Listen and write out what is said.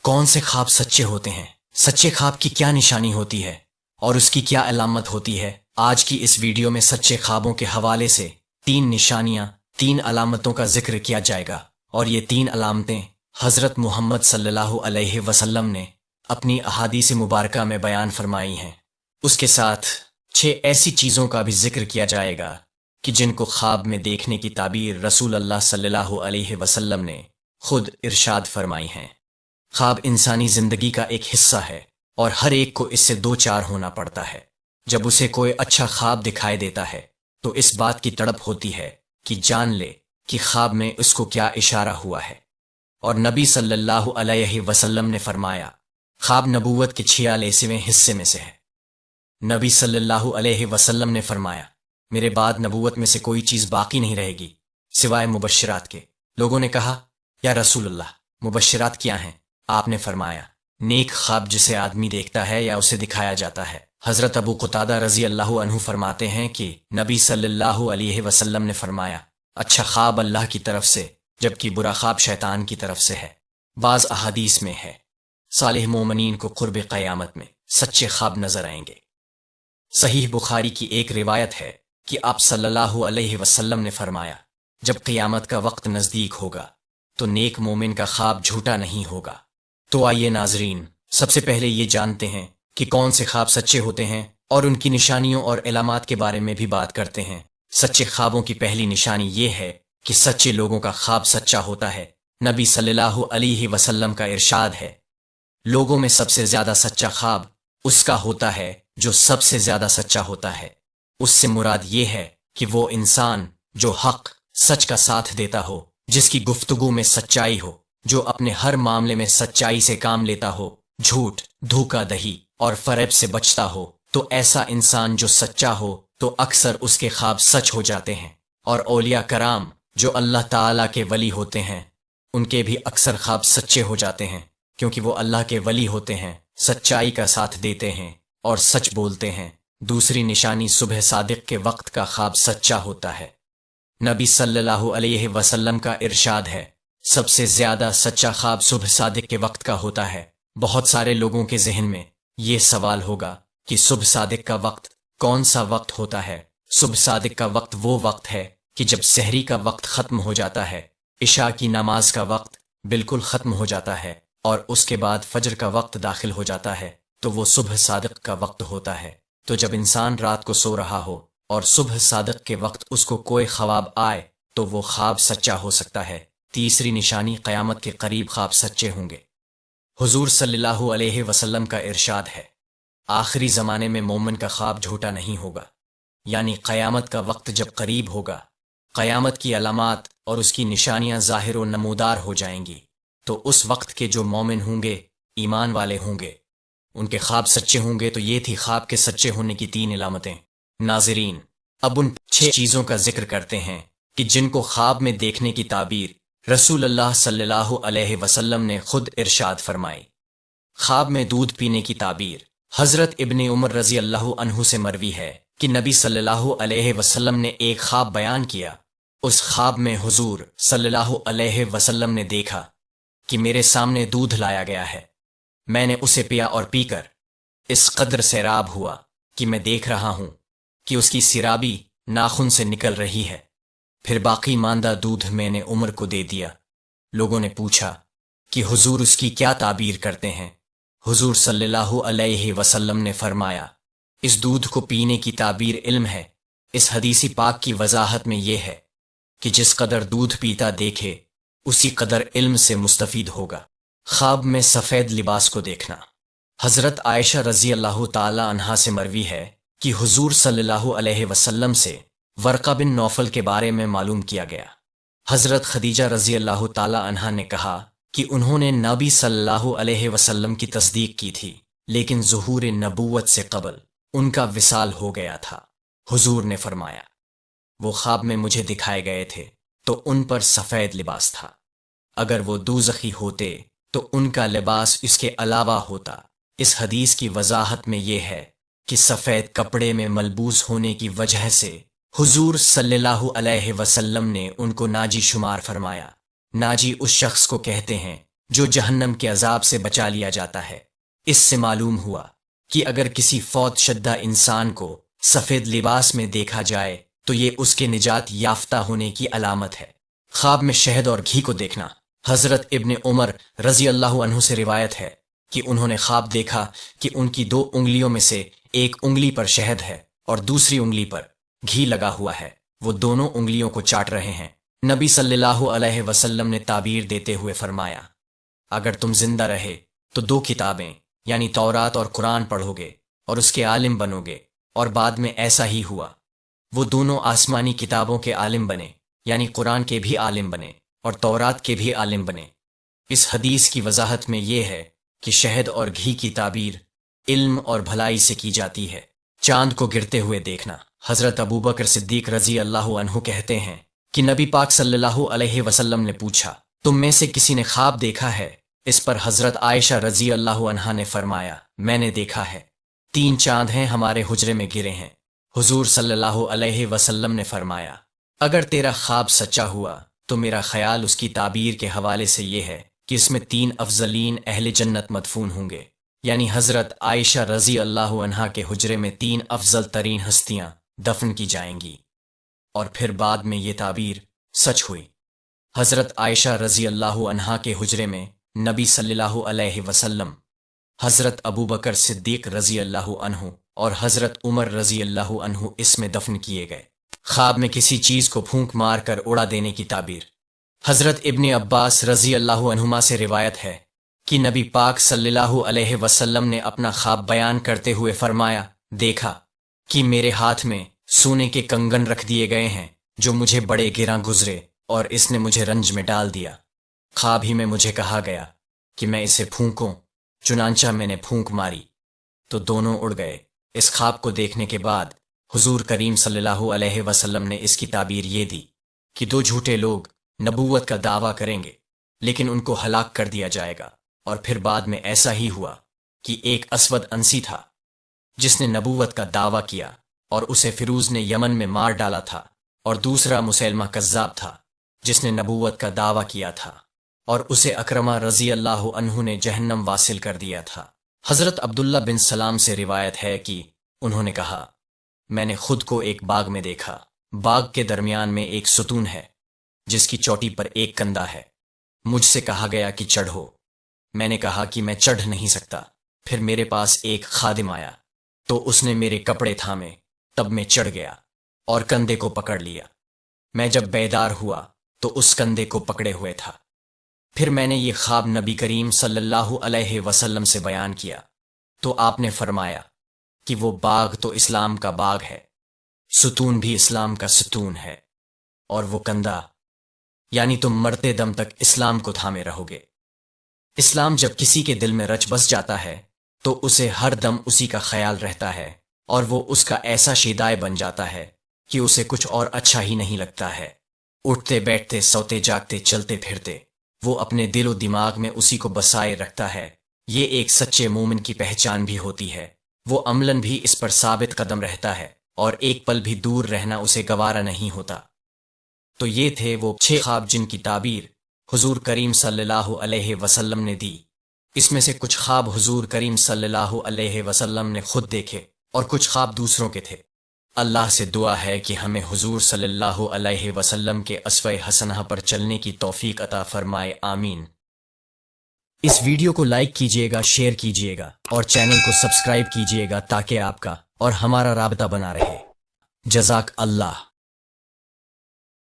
कौन से ख्वाब सच्चे होते हैं, सच्चे ख्वाब की क्या निशानी होती है और उसकी क्या अलामत होती है। आज की इस वीडियो में सच्चे ख्वाबों के हवाले से 3 निशानियां, 3 अलामतों का जिक्र किया जाएगा और ये 3 अलामतें हज़रत मोहम्मद सल्लल्लाहु अलैहि वसल्लम ने अपनी अहादीस मुबारका में बयान फरमाई हैं। उसके साथ 6 ऐसी चीज़ों का भी जिक्र किया जाएगा कि जिनको ख्वाब में देखने की ताबीर रसूल अल्लाह सल्लल्लाहु अलैहि वसल्लम ने खुद इरशाद फरमाई हैं। ख्वाब इंसानी जिंदगी का एक हिस्सा है और हर एक को इससे दो चार होना पड़ता है। जब उसे कोई अच्छा ख्वाब दिखाई देता है तो इस बात की तड़प होती है कि जान ले कि ख्वाब में उसको क्या इशारा हुआ है। और नबी सल्लल्लाहु अलैहि वसल्लम ने फरमाया, ख्वाब नबूवत के 46वें हिस्से में से है। नबी सल्लल्लाहु अलैहि वसल्लम ने फरमाया, मेरे बाद नबूवत में से कोई चीज़ बाकी नहीं रहेगी सिवाय मुबश्शिरात के। लोगों ने कहा, या रसूल अल्लाह, मुबश्शिरात क्या हैं? आपने फरमाया, नेक ख्वाब जिसे आदमी देखता है या उसे दिखाया जाता है। हज़रत अबू कुतादा रज़ी अल्लाह अन्हु फरमाते हैं कि नबी सल्लल्लाहु अलैहि वसल्लम ने फरमाया, अच्छा ख्वाब अल्लाह की तरफ से जबकि बुरा ख्वाब शैतान की तरफ से है। बाज़ अहादीस में है, सालिह मोमिनीन को क़ुर्ब क़यामत में सच्चे ख्वाब नजर आएंगे। सहीह बुखारी की एक रिवायत है कि आप सल्लल्लाहु अलैहि वसल्लम ने फरमाया, जब क़यामत का वक्त नज़दीक होगा तो नेक मोमिन का ख्वाब झूठा नहीं होगा। तो आइए नाजरीन, सबसे पहले ये जानते हैं कि कौन से ख्वाब सच्चे होते हैं और उनकी निशानियों और इलामात के बारे में भी बात करते हैं। सच्चे ख्वाबों की पहली निशानी ये है कि सच्चे लोगों का ख्वाब सच्चा होता है। नबी सल्लल्लाहु अलैहि वसल्लम का इरशाद है, लोगों में सबसे ज्यादा सच्चा ख्वाब उसका होता है जो सबसे ज्यादा सच्चा होता है। उससे मुराद ये है कि वो इंसान जो हक सच का साथ देता हो, जिसकी गुफ्तगू में सच्चाई हो, जो अपने हर मामले में सच्चाई से काम लेता हो, झूठ, धोखा दही और फरेब से बचता हो। तो ऐसा इंसान जो सच्चा हो तो अक्सर उसके ख्वाब सच हो जाते हैं। और औलिया कराम जो अल्लाह ताला के वली होते हैं, उनके भी अक्सर ख्वाब सच्चे हो जाते हैं, क्योंकि वो अल्लाह के वली होते हैं, सच्चाई का साथ देते हैं और सच बोलते हैं। दूसरी निशानी सुबह सादिक के वक्त का ख्वाब सच्चा होता है। नबी सल्लल्लाहु अलैहि वसल्लम का इरशाद है, सबसे ज्यादा सच्चा ख्वाब सुबह सादिक के वक्त का होता है। बहुत सारे लोगों के जहन में ये सवाल होगा कि सुबह सादिक का वक्त कौन सा वक्त होता है। सुबह सादिक का वक्त वो वक्त है कि जब सहरी का वक्त खत्म हो जाता है, इशा की नमाज का वक्त बिल्कुल खत्म हो जाता है और उसके बाद फजर का वक्त दाखिल हो जाता है, तो वो सुबह सादिक का वक्त होता है। तो जब इंसान रात को सो रहा हो और सुबह सादिक के वक्त उसको कोई ख्वाब आए तो वो ख्वाब सच्चा हो सकता है। तीसरी निशानी, क़यामत के करीब ख्वाब सच्चे होंगे। हुजूर सल्लल्लाहु अलैहि वसल्लम का इरशाद है, आखिरी ज़माने में मोमिन का ख्वाब झूठा नहीं होगा। यानी क़यामत का वक्त जब करीब होगा, क़यामत की अलामात और उसकी निशानियां ज़ाहिर व नमूदार हो जाएंगी, तो उस वक्त के जो मोमिन होंगे, ईमान वाले होंगे, उनके ख्वाब सच्चे होंगे। तो ये थी ख्वाब के सच्चे होने की 3 इलामतें। नाज़रीन, अब उन 6 चीज़ों का जिक्र करते हैं कि जिनको ख्वाब में देखने की ताबीर रसूल अल्लाह सल्लल्लाहु अलैहि वसल्लम ने खुद इरशाद फरमाई। ख्वाब में दूध पीने की ताबीर हज़रत इब्ने उमर रज़ी अल्लाह अन्हु से मरवी है कि नबी सल्लल्लाहु अलैहि वसल्लम ने एक ख्वाब बयान किया। उस ख्वाब में हुजूर सल्लल्लाहु अलैहि वसल्लम ने देखा कि मेरे सामने दूध लाया गया है। मैंने उसे पिया और पीकर इस कदर सैराब हुआ कि मैं देख रहा हूं कि उसकी सिराबी नाखून से निकल रही है। फिर बाकी मांदा दूध मैंने उमर को दे दिया। लोगों ने पूछा कि हुजूर उसकी क्या ताबीर करते हैं। हुजूर सल्लल्लाहु अलैहि वसल्लम ने फरमाया, इस दूध को पीने की ताबीर इल्म है। इस हदीसी पाक की वजाहत में यह है कि जिस कदर दूध पीता देखे उसी कदर इल्म से मुस्तफीद होगा। ख्वाब में सफ़ेद लिबास को देखना। हज़रत आयशा रज़ी अल्लाह ताला अन्हा से मरवी है कि हुजूर सल्लल्लाहु अलैहि वसल्लम से वर्का बिन नौफल के बारे में मालूम किया गया। हज़रत खदीजा रज़ी अल्लाह ताला अन्हा ने कहा कि उन्होंने नबी सल्लल्लाहु अलैहि वसल्लम की तस्दीक की थी, लेकिन ज़ुहूर नबूवत से क़बल उनका विसाल हो गया था। हुजूर ने फरमाया, वो ख्वाब में मुझे दिखाए गए थे तो उन पर सफ़ेद लिबास था। अगर वो दूज़खी होते तो उनका लिबास इसके अलावा होता। इस हदीस की वजाहत में यह है कि सफ़ेद कपड़े में मलबूस होने की वजह से हुजूर सल्लल्लाहु अलैहि वसल्लम ने उनको नाजी शुमार फरमाया। नाजी उस शख्स को कहते हैं جو جہنم کے عذاب سے بچا لیا جاتا ہے۔ اس سے معلوم ہوا کہ اگر کسی فوت شدہ انسان کو سفید لباس میں دیکھا جائے تو یہ اس کے نجات یافتہ ہونے کی علامت ہے۔ خواب میں شہد اور گھی کو دیکھنا۔ حضرت ابن عمر رضی اللہ عنہ سے روایت ہے کہ انہوں نے خواب دیکھا کہ ان کی 2 انگلیوں میں سے ایک انگلی پر شہد ہے اور دوسری انگلی پر گھی لگا ہوا ہے، وہ دونوں انگلیوں کو چاٹ رہے ہیں۔ نبی صلی اللہ علیہ وسلم نے تعبیر دیتے ہوئے فرمایا، اگر تم زندہ رہے تو 2 کتابیں یعنی تورات اور قرآن پڑھو گے اور اس کے عالم بنو گے، اور بعد میں ایسا ہی ہوا، وہ دونوں آسمانی کتابوں کے عالم بنے، یعنی قرآن کے بھی عالم بنے اور تورات کے بھی عالم بنے۔ اس حدیث کی وضاحت میں یہ ہے کہ شہد اور گھی کی تعبیر علم اور بھلائی سے کی جاتی ہے۔ چاند کو گرتے ہوئے دیکھنا۔ حضرت ابوبکر صدیق رضی اللہ عنہ کہتے ہیں کہ نبی پاک صلی اللہ علیہ وسلم نے پوچھا، تم میں سے کسی نے خواب دیکھا ہے؟ اس پر حضرت عائشہ رضی اللہ عنہا نے فرمایا، میں نے دیکھا ہے، 3 چاند ہیں ہمارے حجرے میں گرے ہیں۔ حضور صلی اللہ علیہ وسلم نے فرمایا، اگر تیرا خواب سچا ہوا تو میرا خیال اس کی تعبیر کے حوالے سے یہ ہے کہ اس میں 3 افضلین اہل جنت مدفون ہوں گے، یعنی حضرت عائشہ رضی اللہ عنہا کے حجرے میں 3 افضل ترین ہستیاں دفن کی جائیں گی، اور پھر بعد میں یہ تعبیر سچ ہوئی۔ حضرت عائشہ رضی اللہ عنہا کے حجرے میں نبی صلی اللہ علیہ وسلم، حضرت ابوبکر صدیق رضی اللہ عنہ اور حضرت عمر رضی اللہ عنہ اس میں دفن کیے گئے۔ خواب میں کسی چیز کو پھونک مار کر اڑا دینے کی تعبیر۔ حضرت ابن عباس رضی اللہ عنہما سے روایت ہے کہ نبی پاک صلی اللہ علیہ وسلم نے اپنا خواب بیان کرتے ہوئے فرمایا، دیکھا کہ میرے ہاتھ میں سونے کے کنگن رکھ دیے گئے ہیں جو مجھے بڑے گراں گزرے اور اس نے مجھے رنج میں ڈال دیا۔ خواب ہی میں مجھے کہا گیا کہ میں اسے پھونکوں، چنانچہ میں نے پھونک ماری تو دونوں اڑ گئے۔ اس خواب کو دیکھنے کے بعد حضور کریم صلی اللہ علیہ وسلم نے اس کی تعبیر یہ دی کہ 2 جھوٹے لوگ نبوت کا دعویٰ کریں گے لیکن ان کو ہلاک کر دیا جائے گا، اور پھر بعد میں ایسا ہی ہوا کہ ایک اسود انسی تھا جس نے نبوت کا دعویٰ کیا اور اسے فیروز نے یمن میں مار ڈالا تھا، اور دوسرا مسیلمہ کذاب تھا جس نے نبوت کا دعویٰ کیا تھا اور اسے اکرمہ رضی اللہ عنہ نے جہنم واصل کر دیا تھا۔ حضرت عبداللہ بن سلام سے روایت ہے کہ انہوں نے کہا، میں نے خود کو ایک باغ میں دیکھا، باغ کے درمیان میں ایک ستون ہے جس کی چوٹی پر ایک کندہ ہے، مجھ سے کہا گیا کہ چڑھو، میں نے کہا کہ میں چڑھ نہیں سکتا، پھر میرے پاس ایک خادم آیا تو اس نے میرے کپڑے تھامے، تب میں چڑھ گیا اور کندھے کو پکڑ لیا، میں جب بیدار ہوا تو اس کندھے کو پکڑے ہوئے تھا۔ پھر میں نے یہ خواب نبی کریم صلی اللہ علیہ وسلم سے بیان کیا تو آپ نے فرمایا کہ وہ باغ تو اسلام کا باغ ہے، ستون بھی اسلام کا ستون ہے، اور وہ کندھا یعنی تم مرتے دم تک اسلام کو تھامے رہو گے۔ اسلام جب کسی کے دل میں رچ بس جاتا ہے تو اسے ہر دم اسی کا خیال رہتا ہے، اور وہ اس کا ایسا شیدائے بن جاتا ہے کہ اسے کچھ اور اچھا ہی نہیں لگتا ہے۔ اٹھتے بیٹھتے سوتے جاگتے چلتے پھرتے وہ اپنے دل و دماغ میں اسی کو بسائے رکھتا ہے۔ یہ ایک سچے مومن کی پہچان بھی ہوتی ہے، وہ عملاً بھی اس پر ثابت قدم رہتا ہے اور ایک پل بھی دور رہنا اسے گوارا نہیں ہوتا۔ تو یہ تھے وہ 6 خواب جن کی تعبیر حضور کریم صلی اللہ علیہ وسلم نے دی۔ اس میں سے کچھ خواب حضور کریم صلی اللہ علیہ وسلم نے خود دیکھے اور کچھ خواب دوسروں کے تھے۔ اللہ سے دعا ہے کہ ہمیں حضور صلی اللہ علیہ وسلم کے اسوہ حسنہ پر چلنے کی توفیق عطا فرمائے، آمین۔ اس ویڈیو کو لائک کیجئے گا، شیئر کیجئے گا اور چینل کو سبسکرائب کیجئے گا تاکہ آپ کا اور ہمارا رابطہ بنا رہے۔ جزاک اللہ۔